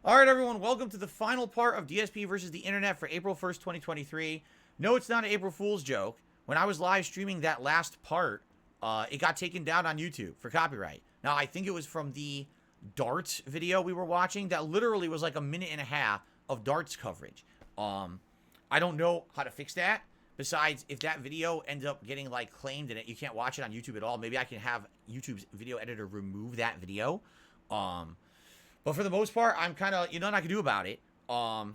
All right, everyone, welcome to the final part of DSP versus the internet for April 1st, 2023. No, it's not an April Fool's joke. When I was live streaming that last part, it got taken down on YouTube for copyright. Now, I think it was from the darts video we were watching that literally was like a minute and a half of darts coverage. I don't know how to fix that. Besides, if that video ends up getting like claimed and you can't watch it on YouTube at all, maybe I can have YouTube's video editor remove that video. But for the most part, I'm kind of, nothing I can do about it. I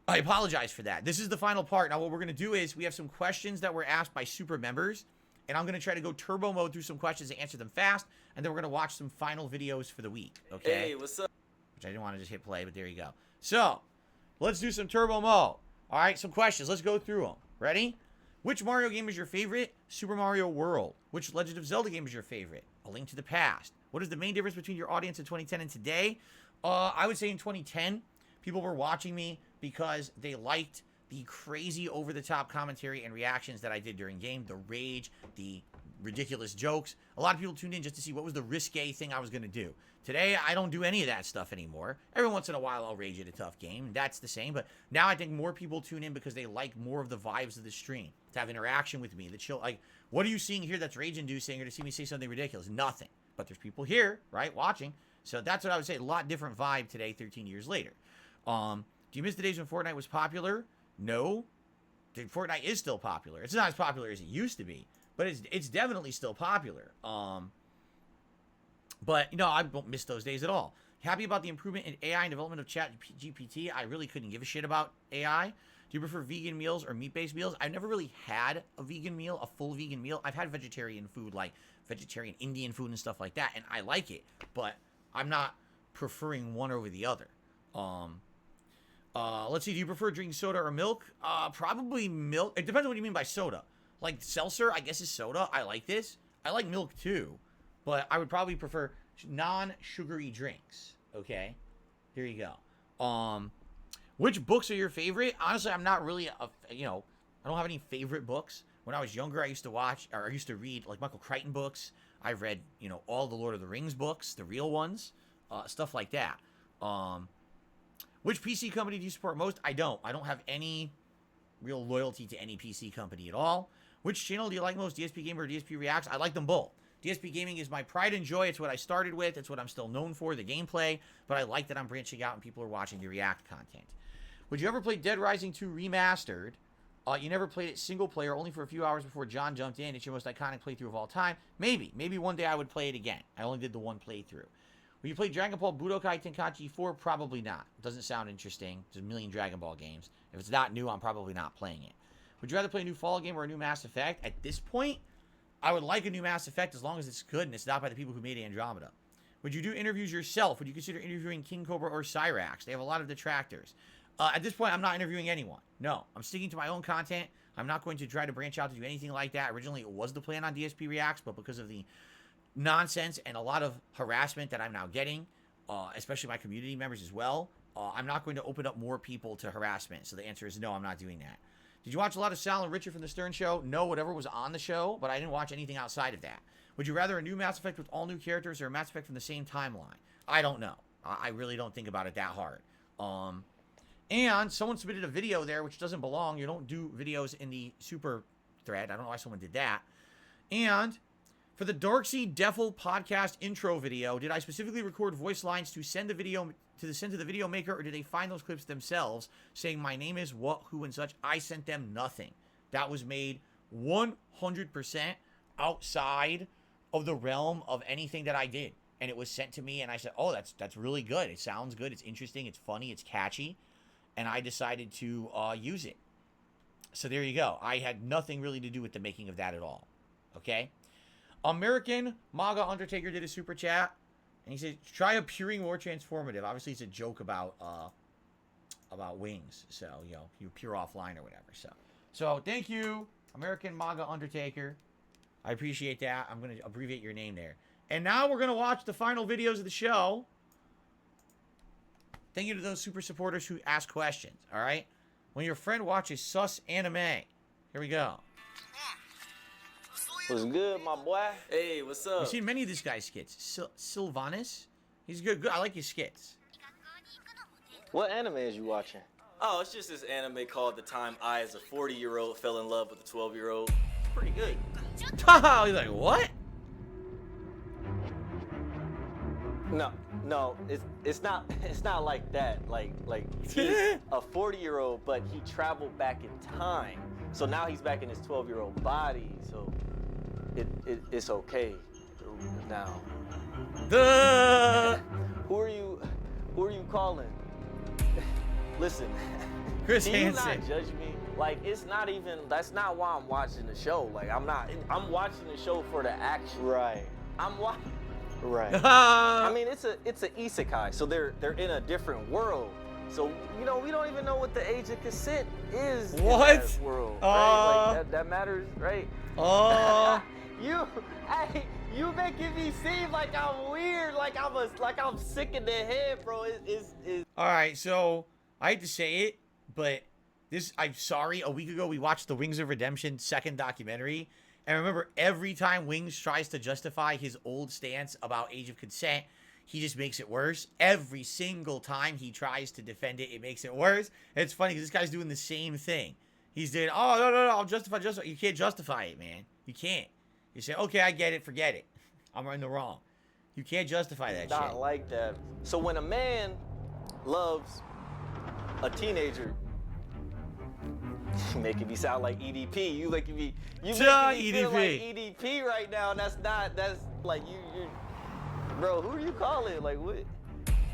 apologize for that. This is the final part. Now, what we're going to do is we have some questions that were asked by super members, and I'm going to try to go turbo mode through some questions and answer them fast, and then we're going to watch some final videos for the week, okay? Hey, what's up? Which I didn't want to just hit play, but there you go. So, let's do some turbo mode. All right, some questions. Let's go through them. Ready? Which Mario game is your favorite? Super Mario World. Which Legend of Zelda game is your favorite? A Link to the Past. What is the main difference between your audience in 2010 and today? I would say in 2010, people were watching me because they liked the crazy over-the-top commentary and reactions that I did during game, the rage, the ridiculous jokes. A lot of people tuned in just to see what was the risque thing I was going to do. Today, I don't do any of that stuff anymore. Every once in a while, I'll rage at a tough game. That's the same. But now I think more people tune in because they like more of the vibes of the stream, to have interaction with me, the chill. Like, what are you seeing here that's rage-inducing, or to see me say something ridiculous? Nothing. But there's people here, right, watching. So that's what I would say. A lot different vibe today, 13 years later. Do you miss the days when Fortnite was popular? No. Fortnite is still popular. It's not as popular as it used to be, but it's definitely still popular. But, I don't miss those days at all. Happy about the improvement in AI and development of ChatGPT. I really couldn't give a shit about AI. Do you prefer vegan meals or meat-based meals? I've never really had a vegan meal, a full vegan meal. I've had vegetarian food, like vegetarian Indian food and stuff like that, and I like it, but I'm not preferring one over the other. Let's see, do you prefer drinking soda or milk? Probably milk. It depends on what you mean by soda. Like seltzer, I guess, is soda. I like this. I like milk too, but I would probably prefer non-sugary drinks. Okay, here you go. Which books are your favorite? Honestly, I'm not really I don't have any favorite books. When I was younger, I used to read like Michael Crichton books. I read, all the Lord of the Rings books, the real ones, stuff like that. Which PC company do you support most? I don't have any real loyalty to any PC company at all. Which channel do you like most, DSP Gamer or DSPReacts? I like them both. DSP Gaming is my pride and joy. It's what I started with. It's what I'm still known for, the gameplay. But I like that I'm branching out and people are watching the React content. Would you ever play Dead Rising 2 Remastered? You never played it single player, only for a few hours before John jumped in. It's your most iconic playthrough of all time. Maybe one day I would play it again. I only did the one playthrough. Will you play Dragon Ball Budokai Tenkaichi 4? Probably not. Doesn't sound interesting. There's a million Dragon Ball games. If it's not new, I'm probably not playing it. Would you rather play a new Fallout game or a new Mass Effect? At this point, I would like a new Mass Effect as long as it's good and it's not by the people who made Andromeda. Would you do interviews yourself? Would you consider interviewing King Cobra or Cyrax? They have a lot of detractors. At this point, I'm not interviewing anyone. No, I'm sticking to my own content. I'm not going to try to branch out to do anything like that. Originally, it was the plan on DSPReacts, but because of the nonsense and a lot of harassment that I'm now getting, especially my community members as well, I'm not going to open up more people to harassment. So the answer is no, I'm not doing that. Did you watch a lot of Sal and Richard from the Stern Show? No, whatever was on the show, but I didn't watch anything outside of that. Would you rather a new Mass Effect with all new characters or a Mass Effect from the same timeline? I don't know. I really don't think about it that hard. And someone submitted a video there which doesn't belong. You don't do videos in the super thread. I don't know why someone did that. And for the Darkseid Devil podcast intro video, did I specifically record voice lines to send the video to the video maker, or did they find those clips themselves saying my name is what, who, and such? I sent them nothing. That was made 100% outside of the realm of anything that I did. And it was sent to me, and I said, oh, that's really good. It sounds good. It's interesting. It's funny. It's catchy. And I decided to use it. So there you go. I had nothing really to do with the making of that at all. Okay? American MAGA Undertaker did a super chat. And he said, try appearing more transformative. Obviously, it's a joke about wings. So, you appear offline or whatever. So thank you, American MAGA Undertaker. I appreciate that. I'm going to abbreviate your name there. And now we're going to watch the final videos of the show. Thank you to those super supporters who ask questions, all right? When your friend watches sus anime. Here we go. What's good, my boy? Hey, what's up? I've seen many of this guy's skits. Sylvanus? He's good. I like his skits. What anime is you watching? Oh, it's just this anime called The Time I, as a 40-year-old, fell in love with a 12-year-old. Pretty good. He's like, what? No, it's not like that. Like he's a 40-year-old, but he traveled back in time. So now he's back in his 12-year-old body. So it's okay now. Who are you calling? Listen, Chris can you Hansen. not judge me? Like, it's not even, that's not why I'm watching the show. Like, I'm watching the show for the action. Right. Right. I mean, it's a isekai, so they're in a different world. So, you know, we don't even know what the age of consent is in that world, right? Like, that matters, right? You making me seem like I'm weird, like I'm sick in the head, bro. All right, so I hate to say it, but I'm sorry. A week ago, we watched the Wings of Redemption second documentary. And remember, every time Wings tries to justify his old stance about age of consent, he just makes it worse. Every single time he tries to defend it, it makes it worse. And it's funny because this guy's doing the same thing. He's doing, oh, no, I'll justify. You can't justify it, man. You can't. You say, okay, I get it, forget it. I'm in the wrong. You can't justify that shit. Not like that. So when a man loves a teenager, you making me sound like EDP. You making me feel like EDP right now. And that's like you bro, who are you calling? Like, what?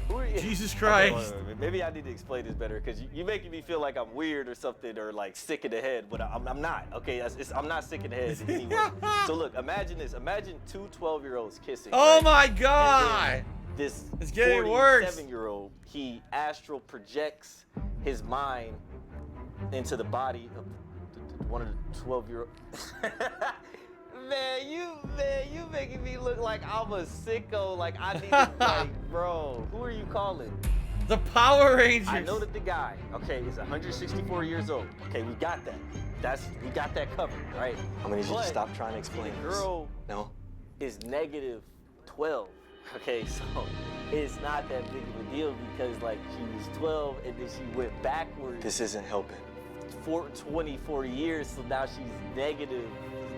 Who are you? Jesus Christ. Okay, wait. Maybe I need to explain this better, because you making me feel like I'm weird or something, or like sick in the head, but I'm not. Okay, I'm not sick in the head in any way. So look, imagine this. Imagine two 12-year-olds kissing. Oh, right? my God. This it's getting worse. 47-year-old, he astral projects his mind into the body of one of the 12-year-olds. Man, you making me look like I'm a sicko. Like, I need to, like, bro, who are you calling? The Power Rangers. I know that the guy, okay, is 164 years old. Okay, we got that. We got that covered, right? I'm gonna need you to stop trying to explain this. The girl is -12. Okay, so it's not that big of a deal, because, like, she was 12 and then she went backwards. This isn't helping. 24 years, so now she's negative.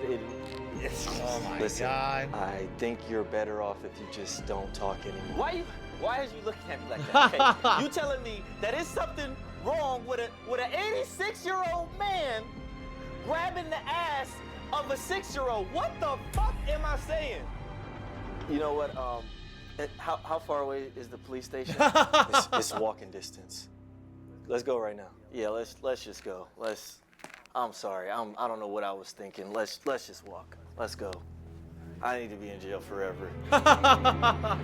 Oh my God. I think you're better off if you just don't talk anymore. Why is you looking at me like that? Okay, you telling me that it's something wrong with an 86-year-old man grabbing the ass of a 6-year-old? What the fuck am I saying? You know what? How far away is the police station? It's walking distance. Let's go right now. Yeah, let's just go. I'm sorry. I don't know what I was thinking. Let's just walk. Let's go. I need to be in jail forever. That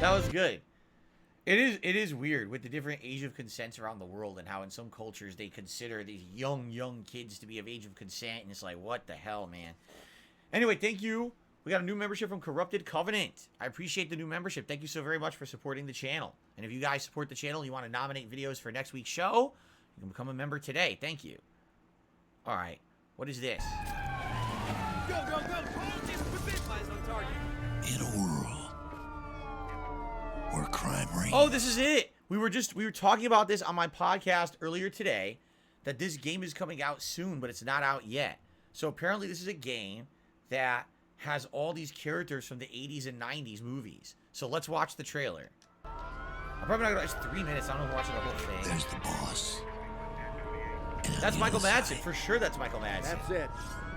was good. It is weird with the different age of consents around the world, and how in some cultures they consider these young kids to be of age of consent, and it's like, what the hell, man? Anyway, thank you. We got a new membership from Corrupted Covenant. I appreciate the new membership. Thank you so very much for supporting the channel. And if you guys support the channel, you want to nominate videos for next week's show, you can become a member today. Thank you. All right, what is this? Go! Eyes on target. In a world where crime reigns. Oh, this is it. We were talking about this on my podcast earlier today, that this game is coming out soon, but it's not out yet. So apparently this is a game that has all these characters from the 80s and 90s movies. So let's watch the trailer. I'm probably not gonna watch 3 minutes. I don't know if I'm watching the whole thing. There's the boss. That's Michael Madsen. For sure that's Michael Madsen. That's it.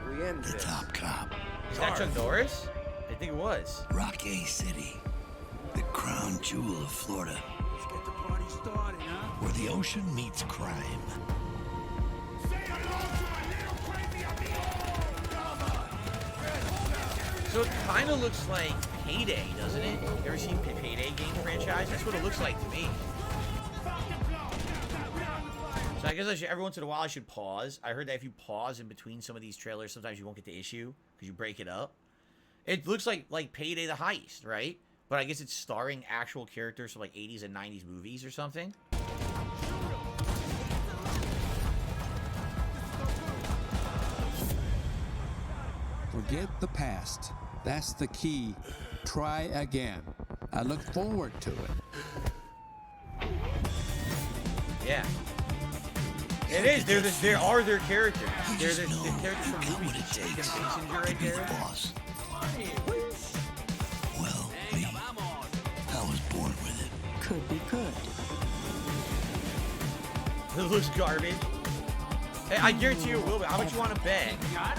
We end The this. top cop. Is that Chuck Norris? I think it was. Rocky City. The crown jewel of Florida. Let's get the party started, huh? Where the ocean meets crime. Say hello to my little crazy amigo. So it kind of looks like Payday, doesn't it? You ever seen Payday game franchise? That's what it looks like to me. So I guess every once in a while I should pause. I heard that if you pause in between some of these trailers, sometimes you won't get the issue because you break it up. It looks like Payday the Heist, right? But I guess it's starring actual characters from like 80s and 90s movies or something. Forget the past. That's the key. Try again. I look forward to it. Yeah. It is. There are their characters. They're the characters from movies and shit. Kim Basinger right there. Boss. Well, me, I was born with it. Could be good. It looks garbage. Hey, I guarantee you it will be. How much you want to bet?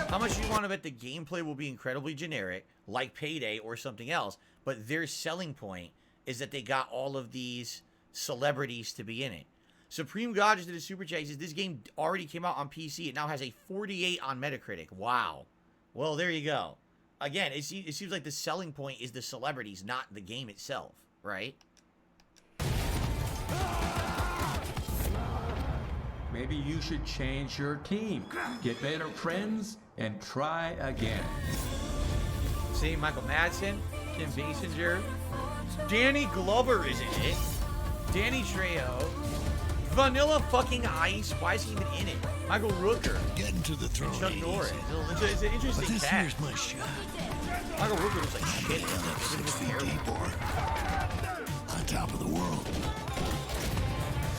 How much you want to bet the gameplay will be incredibly generic, like Payday or something else, but their selling point is that they got all of these celebrities to be in it. Supreme God just did a super chat. He says this game already came out on PC. It now has a 48 on Metacritic. Wow. Well, there you go. Again, it seems like the selling point is the celebrities, not the game itself, right? Maybe you should change your team, get better friends, and try again. See, Michael Madsen, Kim Basinger, Danny Glover is in it, Danny Trejo, Vanilla fucking Ice. Why is he even in it? Michael Rooker, Getting to the throne. Chuck ain't Norris. easy. It's an But interesting this cast. here's my shot. Michael Rooker looks like shit. End up Look at 6 his feet hair. deep or on top of the world.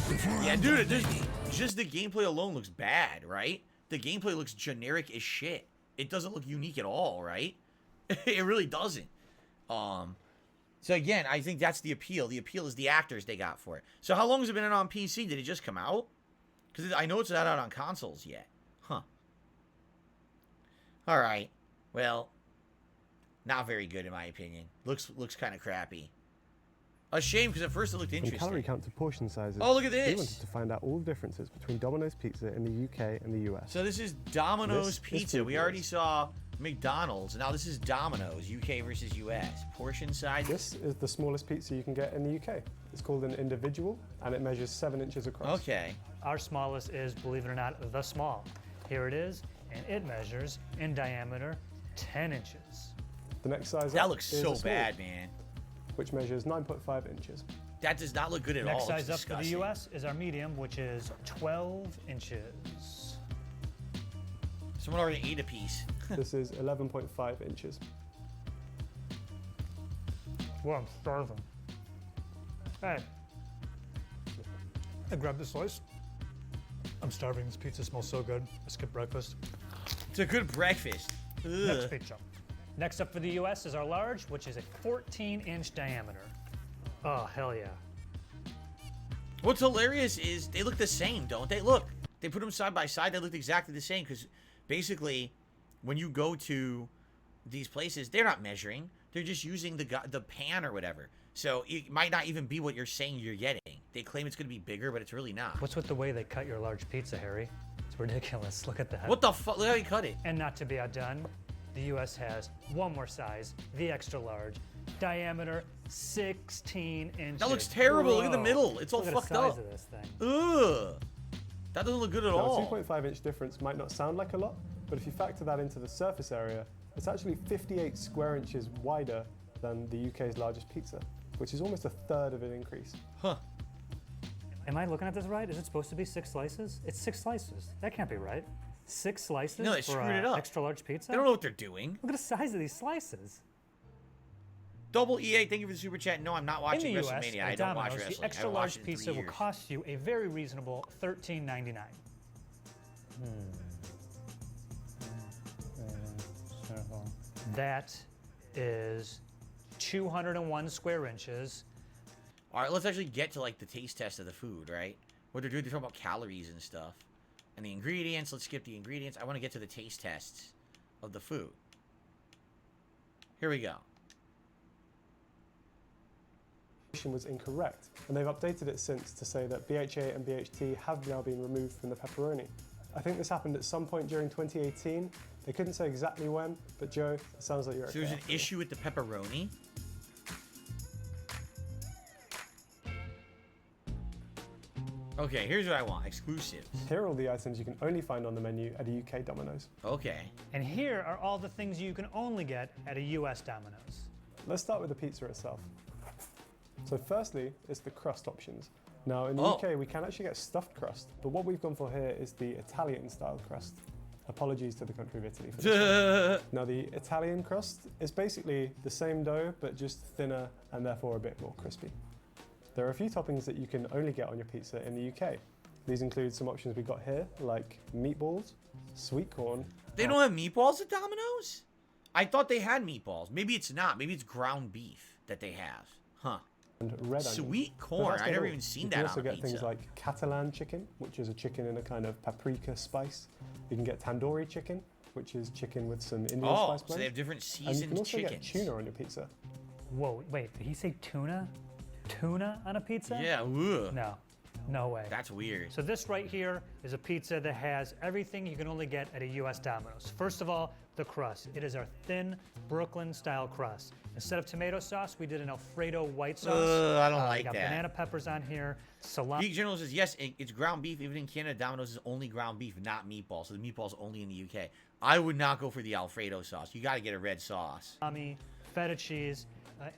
Before Yeah, I'm dude, done, baby. just the gameplay alone looks bad, right? The gameplay looks generic as shit. It doesn't look unique at all, right? It really doesn't. So again, I think that's the appeal. The appeal is the actors they got for it. So how long has it been out on PC? Did it just come out? Because I know it's not out on consoles yet. Huh. All right. Well, not very good in my opinion. Looks kind of crappy. A shame, because at first it looked From interesting. calorie count to portion sizes. Oh, look at We this. wanted to find out all the differences between Domino's Pizza in the UK and the US. So this is Domino's This is Pizza. food We already wars. saw McDonald's. Now this is Domino's, UK versus US. Portion size. This is the smallest pizza you can get in the UK. It's called an individual, and it measures 7 inches across. Okay. Our smallest is, believe it or not, the small. Here it is, and it measures in diameter 10 inches. The next size That up looks is so a small, bad, man. which measures 9.5 inches. That does not look good at Next all. size It's up for the disgusting. US is our medium, which is 12 inches. Someone already ate a piece. This is 11.5 inches. Well, I'm starving. Hey. I grabbed this slice. I'm starving. This pizza smells so good. I skipped breakfast. It's a good breakfast. Next Ugh. pizza. Next up for the US is our large, which is a 14-inch diameter. Oh, hell yeah. What's hilarious is they look the same, don't they? Look, they put them side by side. They look exactly the same because basically, when you go to these places, they're not measuring. They're just using the pan or whatever. So it might not even be what you're saying you're getting. They claim it's going to be bigger, but it's really not. What's with the way they cut your large pizza, Harry? It's ridiculous. Look at that. What the fuck? Look how you cut it. And not to be outdone, the US has one more size, the extra large, diameter 16 inches. That looks terrible. Look at the Whoa. middle. It's all Look fucked at the size up. of this thing. Ugh. That doesn't look good at Now, a all. 2.5 inch difference might not sound like a lot, but if you factor that into the surface area, it's actually 58 square inches wider than the UK's largest pizza, which is almost a third of an increase. Huh. Am I looking at this right? Is it supposed to be 6 slices? It's 6 slices. That can't be right. 6 slices No, they for screwed a it up. extra large pizza? They don't know what they're doing. Look at the size of these slices. Double EA, thank you for the super chat. No, I'm not In watching the US, WrestleMania. I at don't watch Domino's, wrestling. the extra I haven't large watched it in 3 pizza will years. cost you a very reasonable $13.99. That is 201 square inches. All right, let's actually get to like the taste test of the food, right? What they're doing, they're talking about calories and stuff. And the ingredients, let's skip the ingredients. I want to get to the taste tests of the food. Here we go. Was incorrect, and they've updated it since to say that BHA and BHT have now been removed from the pepperoni. I think this happened at some point during 2018. They couldn't say exactly when, but Joe, it sounds like you're So okay. there's an after all. issue with the pepperoni. Okay, here's what I want. Exclusives. Here are all the items you can only find on the menu at a UK Domino's. Okay. And here are all the things you can only get at a US Domino's. Let's start with the pizza itself. So firstly, it's the crust options. Now in the Oh. UK, we can actually get stuffed crust, but what we've gone for here is the Italian style crust. Apologies to the country of Italy for this. Now the Italian crust is basically the same dough, but just thinner and therefore a bit more crispy. There are a few toppings that you can only get on your pizza in the UK. These include some options we got here, like meatballs, sweet corn. They don't have meatballs at Domino's? I thought they had meatballs. Maybe it's not. Maybe it's ground beef that they have. Huh. And red onion. Sweet But corn. that's I not never all. even seen you that can on also a get pizza. things like Catalan chicken, which is a chicken in a kind of paprika spice. You can get tandoori chicken, which is chicken with some Indian Oh, spice so blend. they have different And you seasoned can also chickens. get tuna on your pizza. Whoa, wait, did he say tuna? Tuna on a pizza? Yeah, ugh. No, no way. That's weird. So this right here is a pizza that has everything you can only get at a US Domino's. First of all, the crust. It is our thin Brooklyn-style crust. Instead of tomato sauce, we did an Alfredo white sauce. I don't We like got that. banana peppers on here, salami. Geek Journal says, yes, it's ground beef. Even in Canada, Domino's is only ground beef, not meatball. So the meatball's only in the UK. I would not go for the Alfredo sauce. You got to get a red sauce. Feta cheese,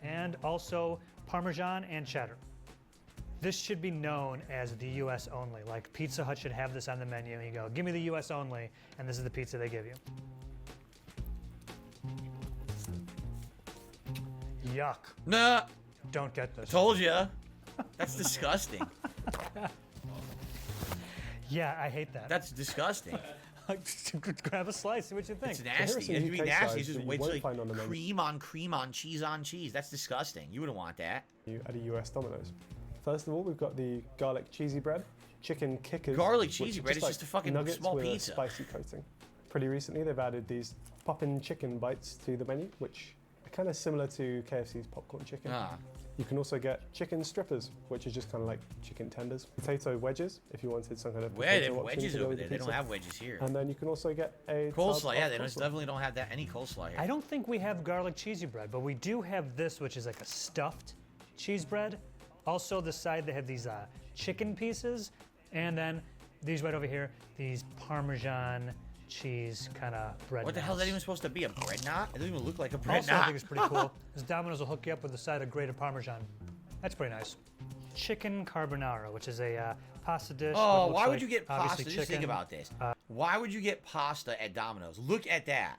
and also Parmesan and cheddar. This should be known as the US only. Like Pizza Hut should have this on the menu and you go, give me the US only, and this is the pizza they give you. Yuck. Nah, Don't get this. told ya. That's disgusting. Yeah, I hate that. That's disgusting. Grab a slice, see what you think. It's nasty. some It should be UK nasty. sides It's just that you way won't like find on the menu. cream on cheese. That's disgusting. You wouldn't want that. At a US Domino's. First of all, we've got the garlic cheesy bread, chicken kickers. Garlic which cheesy are bread is just a fucking nuggets small with pizza. A spicy coating. Pretty recently, they've added these poppin' chicken bites to the menu, which are kind of similar to KFC's popcorn chicken. Ah. You can also get chicken strippers, which is just kind of like chicken tenders. Potato wedges, if you wanted some kind of Where they potato have option wedges to go over with there. the They don't pizza. have wedges here. And then you can also get a Coleslaw, tub yeah, of they coleslaw. definitely don't have that any coleslaw here. I don't think we have garlic cheesy bread, but we do have this, which is like a stuffed cheese bread. Also, the side they have these chicken pieces, and then these right over here, these Parmesan cheese kind of bread. What the hell is that even supposed to be? A bread knot? It doesn't even look like a bread Also, knot. I think it's pretty cool. This Domino's will hook you up with a side of grated Parmesan. That's pretty nice. Chicken carbonara, which is a pasta dish. Oh, what why looks would like you get pasta? obviously Just think chicken. about this. Why would you get pasta at Domino's? Look at that.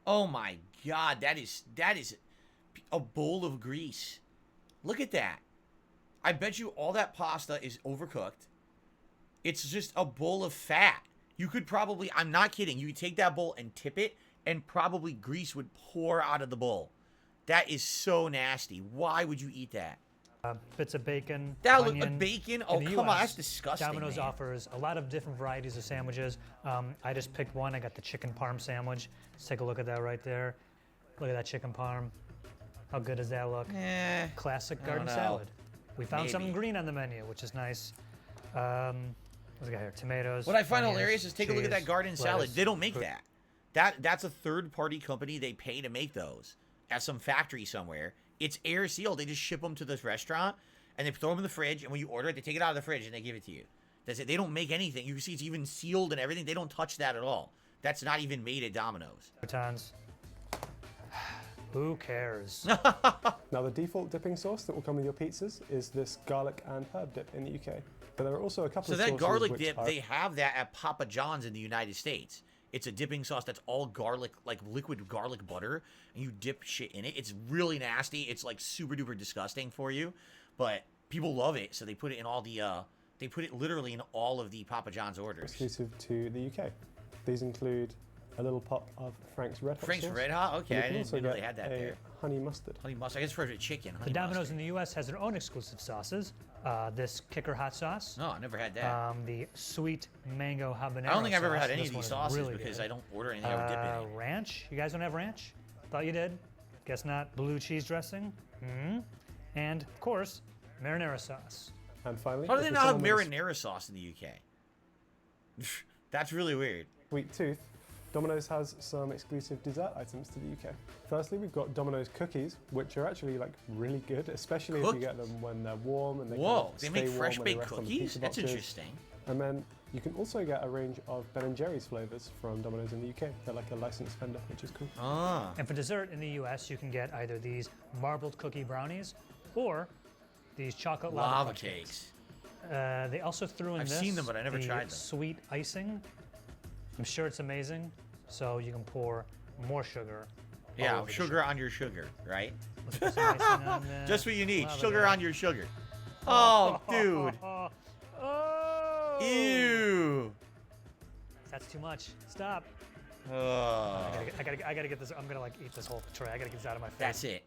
Oh my God, that is a bowl of grease. Look at that. I bet you all that pasta is overcooked. It's just a bowl of fat. You could probably, I'm not kidding, you could take that bowl and tip it, and probably grease would pour out of the bowl. That is so nasty. Why would you eat that? Bits of bacon, That look onion. bacon? In Oh, the come on, US, that's disgusting, Domino's man. offers a lot of different varieties of sandwiches. I just picked one. I got the chicken parm sandwich. Let's take a look at that right there. Look at that chicken parm. How good does that look? Classic garden know. salad. We found Maybe. something green on the menu, which is nice. What's we got here? Tomatoes. What I find onions, hilarious is take a look at that cheese, garden salad. lettuce, They don't make fruit. that's a third-party company. They pay to make those at some factory somewhere. It's air sealed. They just ship them to this restaurant and they throw them in the fridge. And when you order it, they take it out of the fridge and they give it to you. That's it. They don't make anything. You can see it's even sealed and everything. They don't touch that at all. That's not even made at Domino's. Croutons. Who cares? Now, the default dipping sauce that will come with your pizzas is this garlic and herb dip in the UK. But there are also a couple So of that sauces garlic which dip, are- they have that at Papa John's in the United States. It's a dipping sauce that's all garlic, like liquid garlic butter, and you dip shit in it. It's really nasty. It's like super duper disgusting for you, but people love it, so they put it in all the, they put it literally in all of the Papa John's orders. exclusive to the UK. These include a little pop of Frank's Red Hot Frank's sauce. Red Hot? Okay, And you I can didn't also know they get had that a there. honey mustard. Honey mustard. I guess for chicken. The Honey Domino's mustard. in the U.S. has their own exclusive sauces. This kicker hot sauce. No, I never had that. The sweet mango habanero. I don't think I've ever sauce. had any This of one these is sauces really because good. I don't order anything I would dip in it. Ranch? You guys don't have ranch? Thought you did. Guess not. Blue cheese dressing. And of course, marinara sauce. And finally, How do if they you're not have someone with a marinara sauce in the UK? That's really weird. sweet tooth, Domino's has some exclusive dessert items to the UK. Firstly, we've got Domino's cookies, which are actually like really good, especially if Cook- you get them when they're warm and they Whoa, kind of they make stay warm fresh when they baked rest on the cookies? pizza That's boxes. interesting. And then you can also get a range of Ben & Jerry's flavors from Domino's in the UK. They're like a licensed vendor, which is cool. Ah. And for dessert in the U.S., you can get either these marbled cookie brownies or these chocolate lava Cakes. They also threw in I've this. seen them, but I never the tried them. Sweet icing. I'm sure it's amazing. So you can pour more sugar. all Yeah, over the sugar on your sugar, right? Let's put some icing on there. Just what you need. Lava Sugar there. on your sugar. Oh, dude. Oh! Ew. too much. Stop. Ugh. I gotta get this. I'm gonna like eat this whole tray. I gotta get this out of my face. That's it.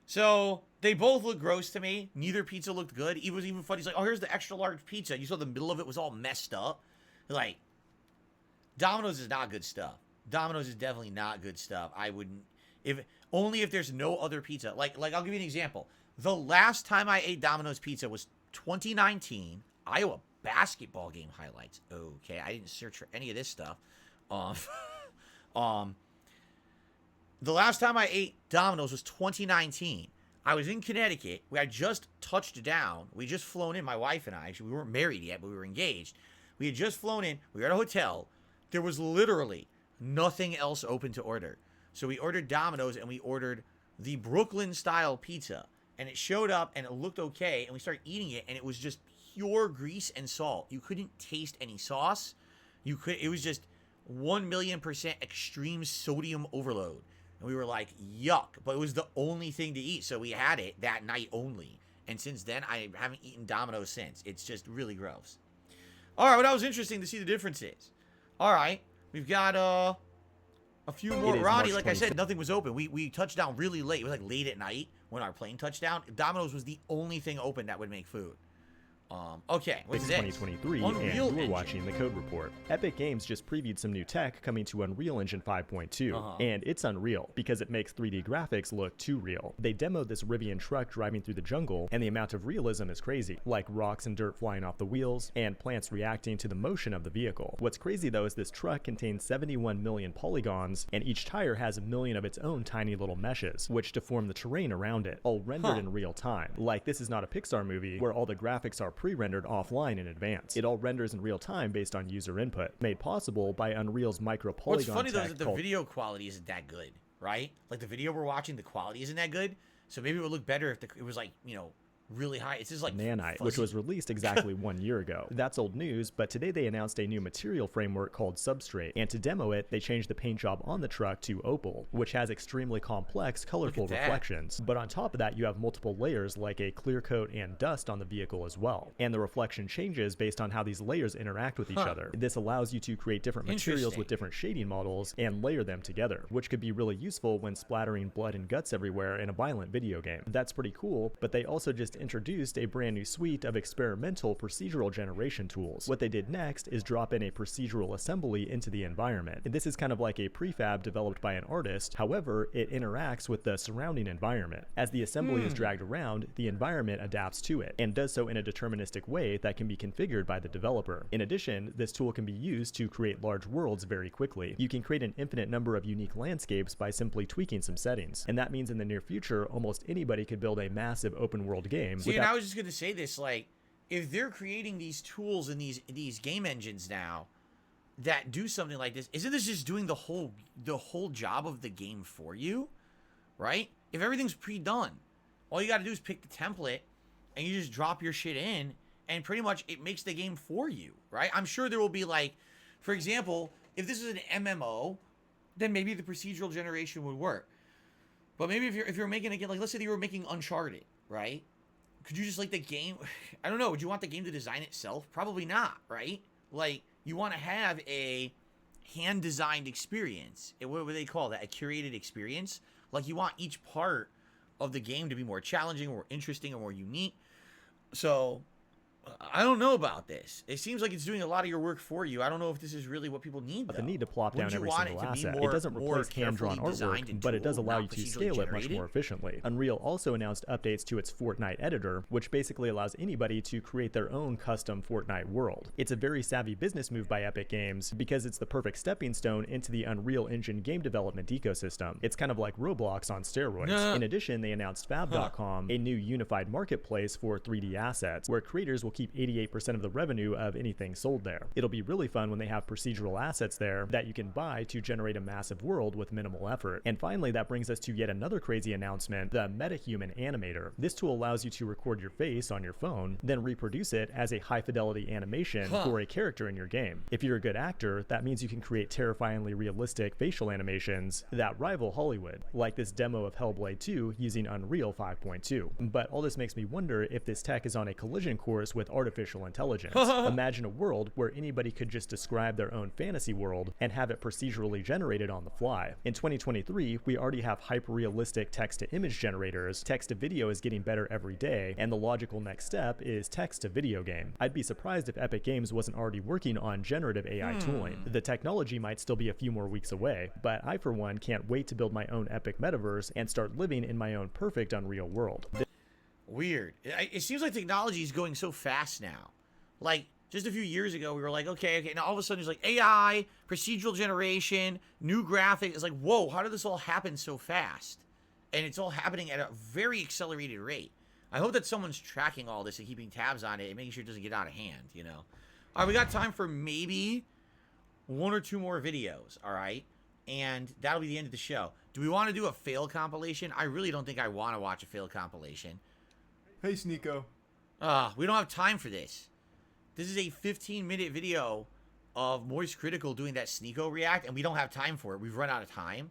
So they both look gross to me. Neither pizza looked good. It was even funny. He's like, "Oh, here's the extra large pizza." You saw the middle of it was all messed up. Like, Domino's is not good stuff. Domino's is definitely not good stuff. I wouldn't, if there's no other pizza. Like I'll give you an example. The last time I ate Domino's pizza was 2019 Iowa basketball game highlights. Okay, I didn't search for any of this stuff. The last time I ate Domino's was 2019. I was in Connecticut. We had just touched down. We just flown in, my wife and I. Actually, we weren't married yet, but we were engaged. We had just flown in. We were at a hotel. There was literally nothing else open to order. So we ordered Domino's, and we ordered the Brooklyn-style pizza. And it showed up, and it looked okay, and we started eating it, and it was just pure grease and salt. You couldn't taste any sauce. It was just 1,000,000% extreme sodium overload. And we were like, yuck. But it was the only thing to eat, so we had it that night only. And since then, I haven't eaten Domino's since. It's just really gross. All right, well, that was interesting to see the differences. All right, we've got a few more. Ronnie, like I said, nothing was open. We touched down really late. It was like late at night when our plane touched down. Domino's was the only thing open that would make food. Okay, what's this? 2023, and you're watching the Code Report. Epic Games just previewed some new tech coming to Unreal Engine 5.2, and it's unreal because it makes 3D graphics look too real. They demoed this Rivian truck driving through the jungle, and the amount of realism is crazy, like rocks and dirt flying off the wheels, and plants reacting to the motion of the vehicle. What's crazy though is this truck contains 71 million polygons, and each tire has 1 million of its own tiny little meshes, which deform the terrain around it, all rendered in real time. Like, this is not a Pixar movie where all the graphics are pre-rendered offline in advance. It all renders in real time based on user input, made possible by Unreal's micro polygon. What's funny though is that the video quality isn't that good, right? Like the video we're watching, the quality isn't that good. So maybe it would look better if it was like, you know, really high. It's just like Nanite, fuzzy. which was released exactly 1 year ago. That's old news, but today they announced a new material framework called Substrate, and to demo it, they changed the paint job on the truck to Opal, which has extremely complex, colorful reflections. But on top of that, you have multiple layers like a clear coat and dust on the vehicle as well. And the reflection changes based on how these layers interact with each other. This allows you to create different materials with different shading models and layer them together, which could be really useful when splattering blood and guts everywhere in a violent video game. That's pretty cool, but they also just introduced a brand new suite of experimental procedural generation tools. What they did next is drop in a procedural assembly into the environment. And this is kind of like a prefab developed by an artist. However, it interacts with the surrounding environment. As the assembly is dragged around, the environment adapts to it and does so in a deterministic way that can be configured by the developer. In addition, this tool can be used to create large worlds very quickly. You can create an infinite number of unique landscapes by simply tweaking some settings. And that means in the near future, almost anybody could build a massive open world game. See, and I was just going to say this, like, if they're creating these tools and these game engines now that do something like this, isn't this just doing the whole job of the game for you, right? If everything's pre-done, all you got to do is pick the template and you just drop your shit in, and pretty much it makes the game for you, right? I'm sure there will be, like, for example, if this is an MMO, then maybe the procedural generation would work. But maybe if you're making a game, like, let's say you were making Uncharted, right? Could you just, like, the game, I don't know, would you want the game to design itself? Probably not, right? Like, you want to have a hand-designed experience. What would they call that? A curated experience? Like, you want each part of the game to be more challenging, or more interesting, or more unique. So, I don't know about this. It seems like it's doing a lot of your work for you. I don't know if this is really what people need, But though. the need to plop down every single asset. It doesn't replace hand-drawn artwork, but it does allow you to scale it much more efficiently. Unreal also announced updates to its Fortnite editor, which basically allows anybody to create their own custom Fortnite world. It's a very savvy business move by Epic Games because it's the perfect stepping stone into the Unreal Engine game development ecosystem. It's kind of like Roblox on steroids. In addition, they announced Fab.com, a new unified marketplace for 3D assets, where creators will keep 88% of the revenue of anything sold there. It'll be really fun when they have procedural assets there that you can buy to generate a massive world with minimal effort. And finally, that brings us to yet another crazy announcement, the MetaHuman Animator. This tool allows you to record your face on your phone, then reproduce it as a high-fidelity animation for a character in your game. If you're a good actor, that means you can create terrifyingly realistic facial animations that rival Hollywood, like this demo of Hellblade 2 using Unreal 5.2. But all this makes me wonder if this tech is on a collision course with artificial artificial intelligence. Imagine a world where anybody could just describe their own fantasy world and have it procedurally generated on the fly. In 2023, we already have hyper-realistic text-to-image generators, text-to-video is getting better every day, and the logical next step is text-to-video game. I'd be surprised if Epic Games wasn't already working on generative AI tooling. The technology might still be a few more weeks away, but I for one can't wait to build my own epic metaverse and start living in my own perfect Unreal world. Weird. It seems like technology is going so fast now. Like, just a few years ago, we were like, okay. Now all of a sudden, it's like AI, procedural generation, new graphics. It's like, whoa, how did this all happen so fast? And it's all happening at a very accelerated rate. I hope that someone's tracking all this and keeping tabs on it and making sure it doesn't get out of hand, you know? All right, we got time for maybe 1 or 2 more videos, all right? And that'll be the end of the show. Do we want to do a fail compilation? I really don't think I want to watch a fail compilation. Hey, Sneeko. We don't have time for this. This is a 15-minute video of Moist Critical doing that Sneeko react, and we don't have time for it. We've run out of time.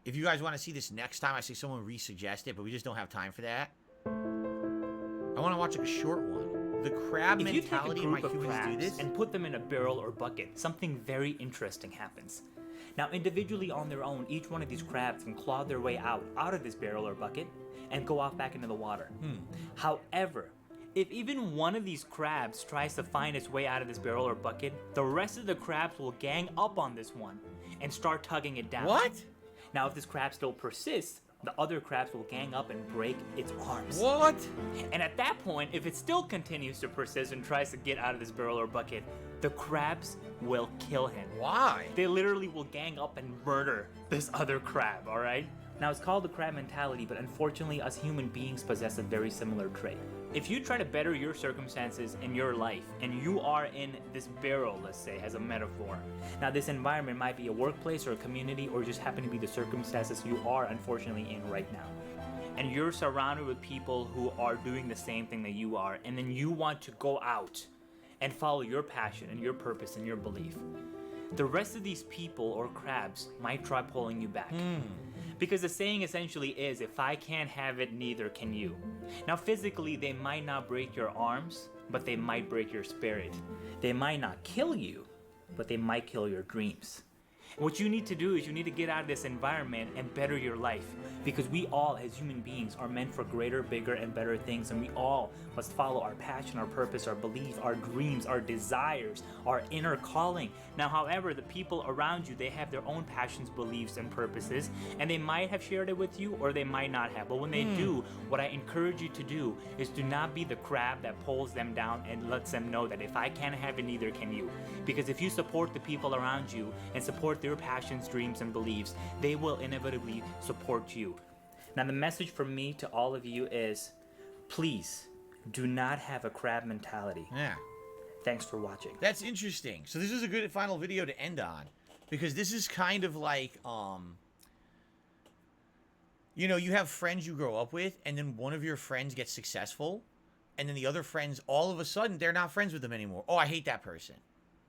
If you guys want to see this next time, I say someone re-suggest it, but we just don't have time for that. I want to watch like a short one. The crab if mentality you of take a my group of humans do crabs this. and put them in a barrel or bucket, something very interesting happens. Now, individually on their own, each one of these crabs can claw their way out of this barrel or bucket and go off back into the water. However, if even one of these crabs tries to find its way out of this barrel or bucket, the rest of the crabs will gang up on this one and start tugging it down. What? Now, if this crab still persists, the other crabs will gang up and break its arms. What? And at that point, if it still continues to persist and tries to get out of this barrel or bucket, the crabs will kill him. Why? They literally will gang up and murder this other crab, all right? Now, it's called the crab mentality, but unfortunately, us human beings possess a very similar trait. If you try to better your circumstances in your life, and you are in this barrel, let's say, as a metaphor. Now, this environment might be a workplace or a community, or just happen to be the circumstances you are unfortunately in right now. And you're surrounded with people who are doing the same thing that you are, and then you want to go out and follow your passion and your purpose and your belief. The rest of these people or crabs might try pulling you back. Because the saying essentially is, if I can't have it, neither can you. Now, physically, they might not break your arms, but they might break your spirit. They might not kill you, but they might kill your dreams. What you need to do is you need to get out of this environment and better your life, because we all as human beings are meant for greater, bigger, and better things, and we all must follow our passion, our purpose, our belief, our dreams, our desires, our inner calling. Now, however, the people around you, they have their own passions, beliefs, and purposes, and they might have shared it with you or they might not have. But when they do, what I encourage you to do is do not be the crab that pulls them down and lets them know that if I can't have it, neither can you. Because if you support the people around you and support their passions, dreams, and beliefs, they will inevitably support you. Now, the message from me to all of you is, please do not have a crab mentality. Yeah. Thanks for watching. That's interesting. So this is a good final video to end on, because this is kind of like, you know, you have friends you grow up with, and then one of your friends gets successful, and then the other friends, all of a sudden, they're not friends with them anymore. Oh, I hate that person.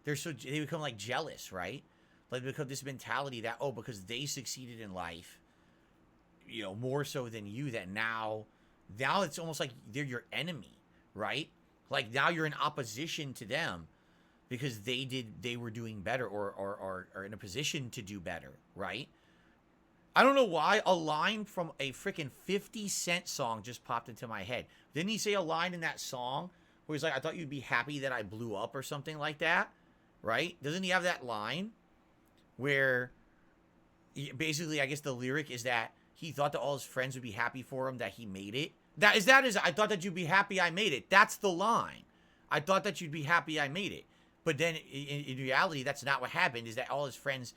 They become like jealous, right? Like, they become this mentality that, oh, because they succeeded in life, you know, more so than you, that now it's almost like they're your enemy, right? Like, now you're in opposition to them because they were doing better or in a position to do better, right? I don't know why a line from a freaking 50 Cent song just popped into my head. Didn't he say a line in that song where he's like, I thought you'd be happy that I blew up or something like that, right? Doesn't he have that line where basically, I guess the lyric is that he thought that all his friends would be happy for him that he made it? I thought that you'd be happy I made it. That's the line. I thought that you'd be happy I made it. But then in reality, that's not what happened, is that all his friends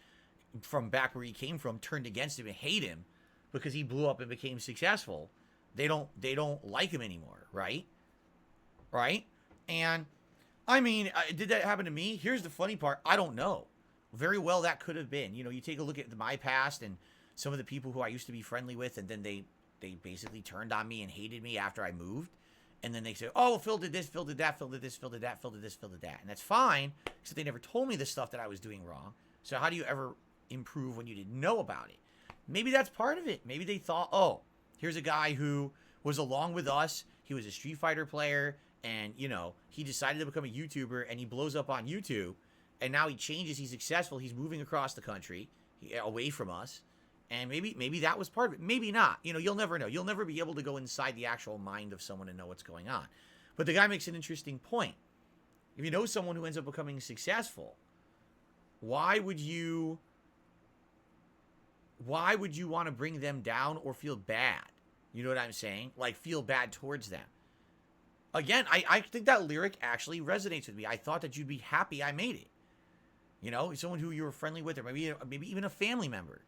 from back where he came from turned against him and hate him because he blew up and became successful. They don't like him anymore, right? Right? And I mean, did that happen to me? Here's the funny part. I don't know. Very well, that could have been. You know, you take a look at my past and some of the people who I used to be friendly with, and then they basically turned on me and hated me after I moved. And then they say, oh, well, Phil did this, Phil did that, Phil did this, Phil did that, Phil did this, Phil did that. And that's fine, except they never told me the stuff that I was doing wrong. So how do you ever improve when you didn't know about it? Maybe that's part of it. Maybe they thought, oh, here's a guy who was along with us. He was a Street Fighter player, and, you know, he decided to become a YouTuber, and he blows up on YouTube, and now he changes, he's successful, he's moving across the country, away from us, and maybe that was part of it. Maybe not. You know, you'll never know. You'll never be able to go inside the actual mind of someone and know what's going on. But the guy makes an interesting point. If you know someone who ends up becoming successful, why would you want to bring them down or feel bad? You know what I'm saying? Like, feel bad towards them. Again, I think that lyric actually resonates with me. I thought that you'd be happy I made it. You know, someone who you were friendly with, or maybe even a family member.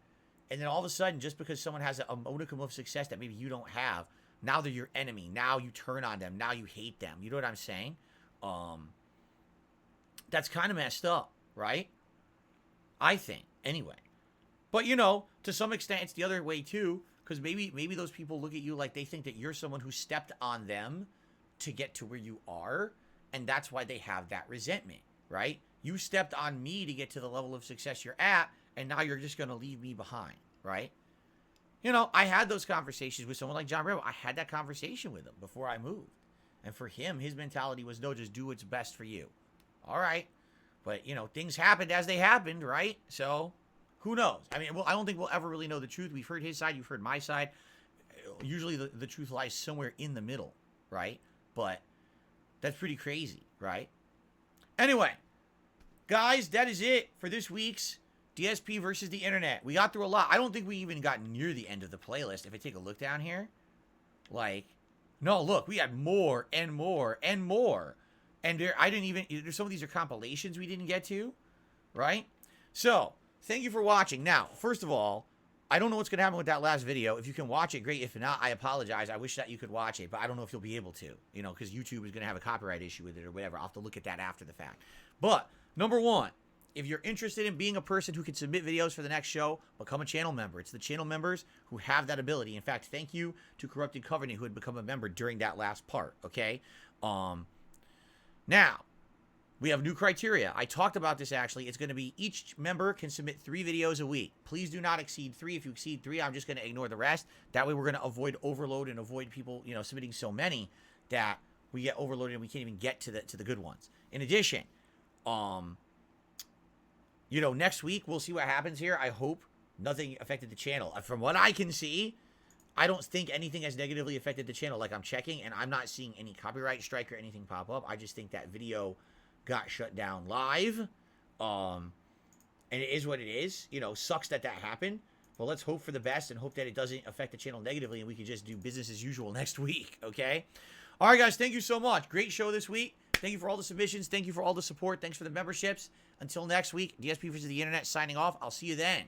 And then all of a sudden, just because someone has a modicum of success that maybe you don't have, now they're your enemy. Now you turn on them. Now you hate them. You know what I'm saying? That's kind of messed up, right? I think, anyway. But, you know, to some extent, it's the other way, too. Because maybe those people look at you like they think that you're someone who stepped on them to get to where you are. And that's why they have that resentment, right? You stepped on me to get to the level of success you're at, and now you're just going to leave me behind, right? You know, I had those conversations with someone like John Bravo. I had that conversation with him before I moved. And for him, his mentality was, no, just do what's best for you. All right. But, you know, things happened as they happened, right? So, who knows? I mean, well, I don't think we'll ever really know the truth. We've heard his side. You've heard my side. Usually the truth lies somewhere in the middle, right? But that's pretty crazy, right? Anyway, guys, that is it for this week's DSP versus the internet. We got through a lot. I don't think we even got near the end of the playlist. If I take a look down here, like, no, look, we had more and more and more. And there's some of these are compilations we didn't get to, right? So, thank you for watching. Now, first of all, I don't know what's going to happen with that last video. If you can watch it, great. If not, I apologize. I wish that you could watch it, but I don't know if you'll be able to, you know, because YouTube is going to have a copyright issue with it or whatever. I'll have to look at that after the fact. But, number one, if you're interested in being a person who can submit videos for the next show, become a channel member. It's the channel members who have that ability. In fact, thank you to Corrupted Covenant who had become a member during that last part, okay? Now, we have new criteria. I talked about this, actually. It's going to be each member can submit 3 videos a week. Please do not exceed 3. If you exceed 3, I'm just going to ignore the rest. That way, we're going to avoid overload and avoid people, you know, submitting so many that we get overloaded and we can't even get to the good ones. In addition, you know, next week, we'll see what happens here. I hope nothing affected the channel. From what I can see, I don't think anything has negatively affected the channel. Like, I'm checking, and I'm not seeing any copyright strike or anything pop up. I just think that video got shut down live. And it is what it is. You know, sucks that happened. But let's hope for the best and hope that it doesn't affect the channel negatively and we can just do business as usual next week, okay? All right, guys, thank you so much. Great show this week. Thank you for all the submissions. Thank you for all the support. Thanks for the memberships. Until next week, DSP versus the internet signing off. I'll see you then.